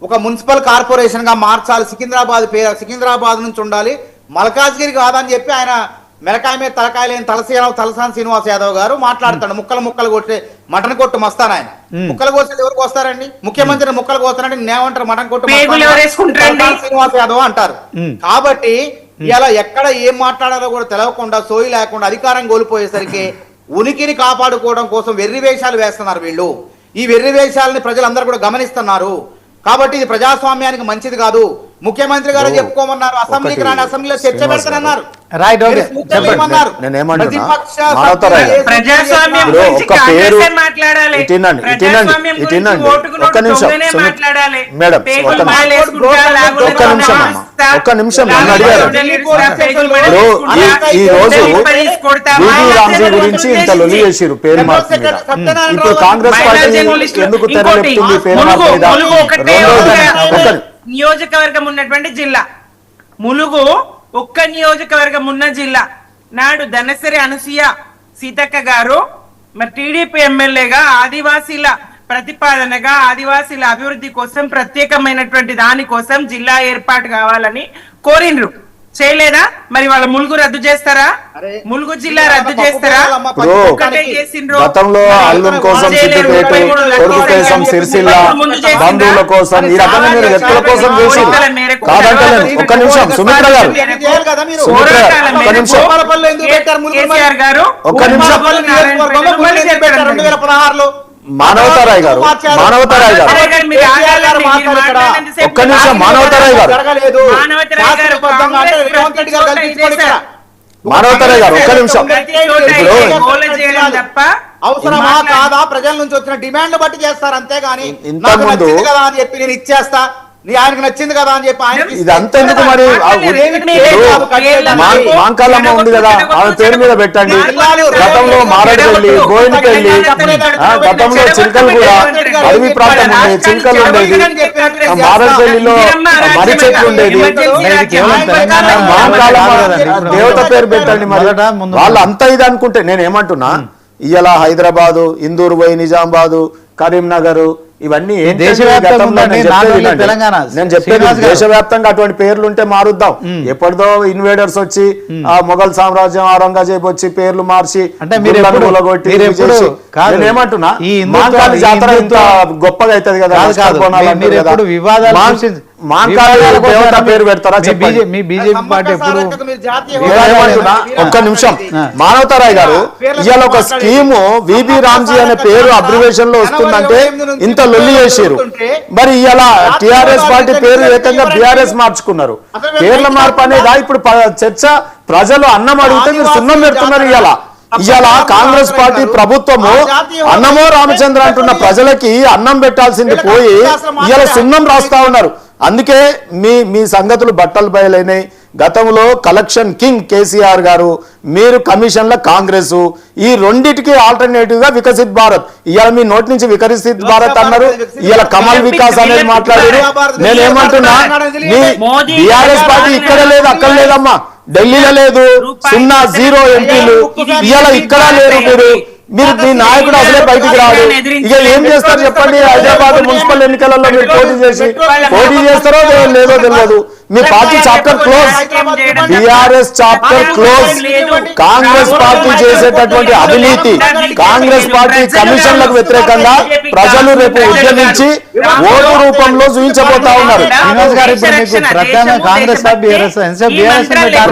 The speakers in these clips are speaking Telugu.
ఒక మున్సిపల్ కార్పొరేషన్ గా మార్చాలి, సికింద్రాబాద్ నుంచి ఉండాలి, మల్కాజ్గిరి కాదని చెప్పి ఆయన మెరకాయ మీద తలకాయ లేని తలసాని శ్రీనివాస్ యాదవ్ గారు మాట్లాడతాడు. ముక్కలు కొట్టే మటన్ కొట్టు మస్తాను ఆయన. ముక్కలు కోసేది ఎవరికి వస్తారండి? ముఖ్యమంత్రిని ముక్కలు కోస్తారంటే నేనేమంటారు? మటన్ కొట్టు శ్రీనివాస్ యాదవ్ అంటారు. కాబట్టి ఇలా ఎక్కడ ఏం మాట్లాడాలో కూడా తెలవకుండా, సోయి లేకుండా అధికారం కోల్పోయేసరికి ఉనికిని కాపాడుకోవడం కోసం వెర్రి వేషాలు వేస్తున్నారు వీళ్ళు. ఈ వెర్రి వేషాలని ప్రజలందరూ కూడా గమనిస్తున్నారు. కాబట్టి ఇది ప్రజాస్వామ్యానికి మంచిది కాదు. ముఖ్యమంత్రి గారు చెప్పుకోమన్నారు, అసెంబ్లీకి రాని అసెంబ్లీలో చర్చ పెడతానన్నారు. ఒక్క నిమిషం నన్ను అడిగారు. ఈ రోజు రామ్జీ గురించి ఇంత లొల్లి చేసిరు పేరు మార్పు మీద. ఇప్పుడు కాంగ్రెస్ పార్టీ ఎందుకు తెరలేపుతుంది పేరు మార్పు మీద? నియోజకవర్గం ఉన్నటువంటి జిల్లా ములుగు, ఒక్క నియోజకవర్గం ఉన్న జిల్లా. నాడు ధనసరి అనసూయ సీతక్క గారు మరి టీడీపీ ఎమ్మెల్యేగా ఆదివాసీల ప్రతిపాదనగా ఆదివాసీల అభివృద్ధి కోసం ప్రత్యేకమైనటువంటి దాని కోసం జిల్లా ఏర్పాటు కావాలని కోరిండ్రు. చేయలేదా? మరి వాళ్ళ ములుగు రద్దు చేస్తారా? ములుగు జిల్లా రద్దు చేస్తారా? గతంలో అల్లం కోసం సిద్దిపేట, కొడుకు కోసం సిరిసిల్ల, బంధువుల కోసం ఈ రకంగా మీరు వ్యక్తుల కోసం చేసి కాదంటలేను. ఒక్క నిమిషం సుమిత్ర గారు, ఒక్క నిమిషం మానవతారాయ్ గారు, మానవతారాయ్ గారు ఒక్క నిమిషం మానవతారాయ్ గారు, మానవతారాయ్ గారు ఒక్క నిమిషం. అవసరమా కాదా? ప్రజల నుంచి వచ్చిన డిమాండ్ బట్టి చేస్తారు, అంతేగాని ఇంతకుముందు కదా అని చెప్పి నేను ఇచ్చేస్తా, ఆయనకు నచ్చింది కదా అని చెప్పి ఆయన ఇదంతా ఎందుకు? మరి మాంకాలమ్మ ఉంది కదా, ఆమె పేరు మీద పెట్టండి. గతంలో మారడిపల్లి, బోయినపల్లి, గతంలో చిల్కలు కూడా అడవి ప్రాంతం ఉండేది, చిల్కలు ఉండేది. మారడిపల్లిలో మర్రి చెట్లు ఉండేది. మాంకాలమ్మ దేవత పేరు పెట్టండి. మరి వాళ్ళు అంతా ఇది అనుకుంటే నేనేమంటున్నా, ఇయ్యాల హైదరాబాదు, ఇందూరు పోయి నిజామాబాదు, కరీంనగర్ ఇవన్నీ నేను చెప్పేది దేశవ్యాప్తంగా అటువంటి పేర్లు ఉంటే మారుద్దాం. ఎప్పటిదో ఇన్వేడర్స్ వచ్చి ఆ మొఘల్ సామ్రాజ్యం, ఔరంగజేబ్ వచ్చి పేర్లు మార్చి ఏమంటున్నా జాతర ఇంత గొప్పగా అవుతుంది కదా. పేరు పెడతారా? మీ బీజేపీ పార్టీ ఎప్పుడు? ఒక్క నిమిషం మానవతారాయ్ గారు, ఇవాళ ఒక స్కీము విబి రామ్జీ అనే పేరు అబ్రివేషన్ లో వస్తుందంటే ఇంత లొల్లి చేసారు. మరి ఇవాళ టిఆర్ఎస్ పార్టీ పేరు ఏకంగా బిఆర్ఎస్ మార్చుకున్నారు. పేర్ల మార్పు అనేది ఇప్పుడు చర్చ. ప్రజలు అన్నం అడిగితే మీరు సున్నం పెడుతున్నారు. ఇవాళ కాంగ్రెస్ పార్టీ ప్రభుత్వము అన్నమో రామచంద్ర అంటున్న ప్రజలకి అన్నం పెట్టాల్సింది పోయి ఇవాళ సున్నం రాస్తా ఉన్నారు. అందుకే మీ సంగతులు బట్టలు బయలైనాయి. గతంలో కలెక్షన్ కింగ్ కేసీఆర్ గారు, మీరు కమిషన్ల కాంగ్రెస్, ఈ రెండిటికి ఆల్టర్నేటివ్ గా వికసిత్ భారత్. ఇవాళ మీ నోటి నుంచి వికసిత్ భారత్ అన్నారు, ఇవాళ కమల్ వికాస్ అనేది మాట్లాడారు. నేనేమంటున్నా, మీ టీఆర్ఎస్ పార్టీ ఇక్కడ లేదు, అక్కడ లేదమ్మా, ఢిల్లీలో లేదు, 0 ఎంపీలు. ఇవాళ ఇక్కడ లేరు. మీరు మీ నాయకుడు అసలే బయటికి రాడు. ఇక ఏం చేస్తారు చెప్పండి? హైదరాబాద్ మున్సిపల్ ఎన్నికలలో మీరు పోటీ చేస్తారో లేదో తెలియదు. మీ party chapter close, BRS chapter close. Congress party చేసేటటువంటి అవినీతి, కాంగ్రెస్ పార్టీ కమిషన్లకు వ్యతిరేకంగా ప్రజలు రేపు ఉద్యమించి ఓటు రూపంలో చూపించబోతా ఉన్నారు.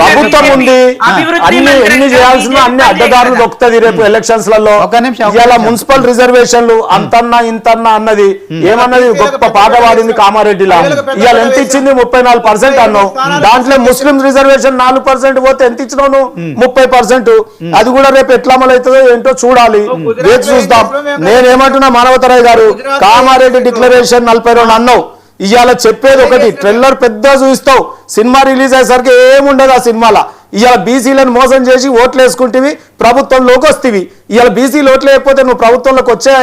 ప్రభుత్వం ఉంది, ఎన్ని చేయాల్సిన అన్ని అడ్డదారులు దొక్కుతుంది రేపు ఎలక్షన్స్ లలో. ఇలా మున్సిపల్ రిజర్వేషన్లు అంతన్నా ఇంతన్నా అన్నది ఏమన్నది గొప్ప పాట పాడింది కామారెడ్డిలా. ఇవాళ ఎంత ఇచ్చింది? 34% అన్నావు. దాంట్లో ముస్లిం రిజర్వేషన్ 4% పోతే ఎంత ఇచ్చినావు? 30%. అది కూడా రేపు ఎట్లా అమలవుతుందో ఏంటో చూడాలి, రేపు చూద్దాం. నేనేమంటున్నా మానవతరాయ్ గారు, కామారెడ్డి డిక్లరేషన్ 42 అన్నావు. ఇవాళ చెప్పేది ఒకటి, ట్రైలర్ పెద్ద చూస్తావు, సినిమా రిలీజ్ అయ్యేసరికి ఏముండదు ఆ సినిమాలో. ఇవాళ బీసీలను మోసం చేసి ఓట్లు వేసుకుంటేవి ప్రభుత్వంలోకి వస్తేవి ఇవాళ బీసీలు ఓట్లు లేకపోతే నువ్వు ప్రభుత్వంలోకి వచ్చే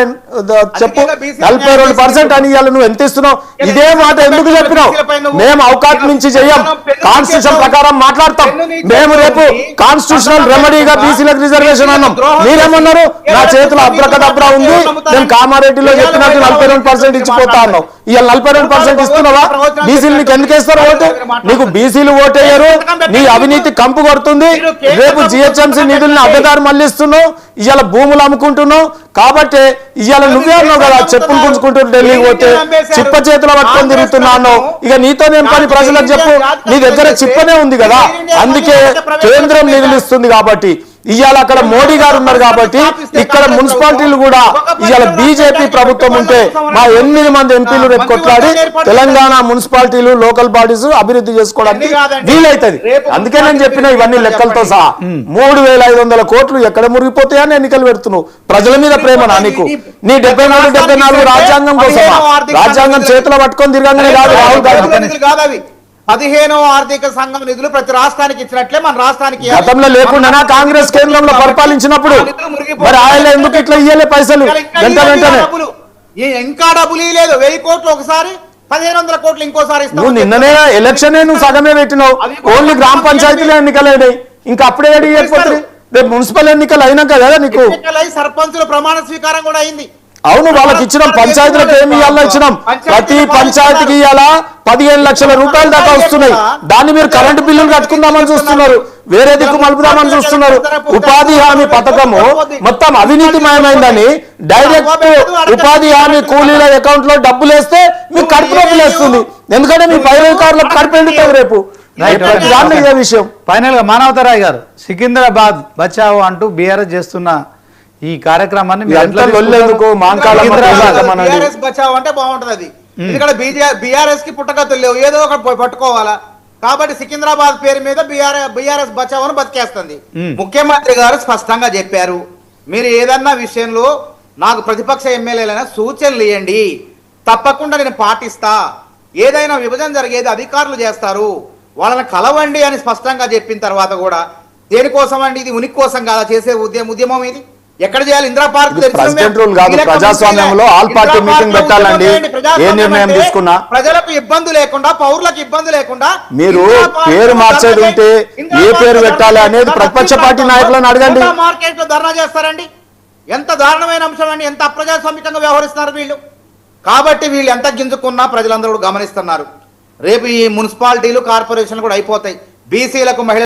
చెప్పు 42% అని ఇవాళ నువ్వు ఎంత ఇస్తున్నావు ఇదే మాట ఎందుకు చెప్పినావు మేము అవకాశం నుంచి చెయ్యం కాన్స్టిట్యూషన్ ప్రకారం మాట్లాడతాం మేము రేపు కాన్స్టిట్యూషనల్ రెమెడీగా బీసీలకు రిజర్వేషన్ అన్నాం మీరేమన్నారు నా చేతిలో అబ్రకదబ్రా ఉంది నేను కామారెడ్డిలో చెప్పినట్టు 42% ఇచ్చిపోతా అన్నావు ఇవాళ 42% ఇస్తున్నావా బీసీలు నీకు ఎందుకు వేస్తారు ఓటు నీకు బీసీలు ఓటేయరు నీ అవినీతి కంపు కొడుతుంది రేపు జిహెచ్ఎంసీ నిధుల్ని అడ్డదారి మళ్లిస్తున్నావు ఇవాళ భూములు అమ్ముకుంటున్నావు కాబట్టి ఇవాళ నువ్వే అన్నావు కదా చెప్పులు గుంజుకుంటూ ఢిల్లీకి పోతే చిప్ప చేతిలో పట్టుకొని తిరుగుతున్నా అన్నావు ఇక నీతో నేను పని ప్రజలకు చెప్పు నీ దగ్గర చిప్పనే ఉంది కదా అందుకే కేంద్రం నిధులు ఇస్తుంది కాబట్టి ఇవాళ అక్కడ మోడీ గారు ఉన్నారు కాబట్టి ఇక్కడ మున్సిపాలిటీలు కూడా ఇవాళ బీజేపీ ప్రభుత్వం ఉంటే మా 8 మంది ఎంపీలు రేపు కొట్లాడి తెలంగాణ మున్సిపాలిటీలు లోకల్ బాడీస్ అభివృద్ధి చేసుకోవడానికి వీలైతుంది అందుకే నేను చెప్పిన ఇవన్నీ లెక్కలతో సహా 3,500 కోట్లు ఎక్కడ మురిగిపోతాయని ఎన్నికలు పెడుతున్నావు ప్రజల మీద ప్రేమనా నీకు నీ 73-74 రాజ్యాంగం కోసమా రాజ్యాంగం చేతిలో పట్టుకొని తిరగంగానే కాదు రాహుల్ గాంధీ 15వ ఆర్థిక సంఘం నిధులు ప్రతి రాష్ట్రానికి ఇచ్చినట్లే మన రాష్ట్రానికి గతంలో లేకుండా కాంగ్రెస్ కేంద్రంలో పరిపాలించినప్పుడు మరి ఆయన ఎందుకు ఇట్లా ఇయ్యలే పైసలు వెంటనే ఇంకా డబ్బులు లేదు 1000 కోట్లు ఒకసారి 1500 కోట్లు ఇంకోసారి నువ్వు నిన్ననే ఎలక్షన్ నువ్వు సగమే పెట్టినావు ఓన్లీ గ్రామ పంచాయతీలు ఎన్నికలు ఇంకా అప్పుడే అడిగిపోతుంది రేపు మున్సిపల్ ఎన్నికలు అయినాక కదా నీకు సర్పంచుల ప్రమాణ స్వీకారం కూడా అయింది అవును వాళ్ళకి ఇచ్చినాం పంచాయతీలకు ఏమి ఇవ్వాలో ఇచ్చినాం ప్రతి పంచాయతీకి ఇవాళ 15 లక్షల రూపాయల దాకా వస్తున్నాయి దాన్ని మీరు కరెంటు బిల్లులు కట్టుకుందామని చూస్తున్నారు వేరే దిక్కు మలుపుదామని చూస్తున్నారు ఉపాధి హామీ పథకము మొత్తం అవినీతిమయమైందని డైరెక్ట్ ఉపాధి హామీ కూలీల అకౌంట్ లో డబ్బులు వేస్తే మీకు కడుపు నొప్పులు వేస్తుంది ఎందుకంటే మీ పై అధికారులకు కడుపు ఎండుతుంది రేపు ఇదే విషయం ఫైనల్ గా మానవతరాయ్ గారు సికింద్రాబాద్ బచావో అంటూ బీఆర్ఎస్ చేస్తున్న ఈ కార్యక్రమాన్ని బచావ్ అంటే బాగుంటది అది ఇక్కడ బీఆర్ఎస్ కి పుట్టగతులు లేవు ఏదో ఒకటి పట్టుకోవాలా కాబట్టి సికింద్రాబాద్ పేరు మీద బీఆర్ఎస్ బచావ్ అని బతికేస్తుంది ముఖ్యమంత్రి గారు స్పష్టంగా చెప్పారు మీరు ఏదన్నా విషయంలో నాకు ప్రతిపక్ష ఎమ్మెల్యేలైనా సూచనలు ఇవ్వండి తప్పకుండా నేను పాటిస్తా ఏదైనా విభజన జరిగేది అధికారులు చేస్తారు వాళ్ళని కలవండి అని స్పష్టంగా చెప్పిన తర్వాత కూడా దేనికోసం అండి ఇది ఉనికి కోసం కాదా చేసే ఉద్యమం ఇది ఎక్కడ చేయాలి ఇందిరా పార్క్ ప్రెసిడెంట్ రూల్ కాదు ప్రజాస్వామ్యంలో ఆల్ పార్టీ మీటింగ్ పెట్టాలండి ఏ నిర్ణయం తీసుకున్నా ప్రజలకు ఇబ్బంది లేకుండా పౌరులకు ఇబ్బంది లేకుండా మీరు పేరు మార్చేది ఉంటే ఏ పేరు పెట్టాలి అనేది ప్రతిపక్ష పార్టీ నాయకులను అడగండి మార్కెట్ లో ధర్నా చేస్తారండి ఎంత దారుణమైన అంశం అండి ఎంత అప్రజాస్వామికంగా వ్యవహరిస్తున్నారు వీళ్ళు కాబట్టి వీళ్ళు ఎంత గింజుకున్నా ప్రజలందరూ కూడా గమనిస్తున్నారు రేపు ఈ మున్సిపాలిటీలు కార్పొరేషన్లు కూడా అయిపోతాయి బీసీలకు మహిళ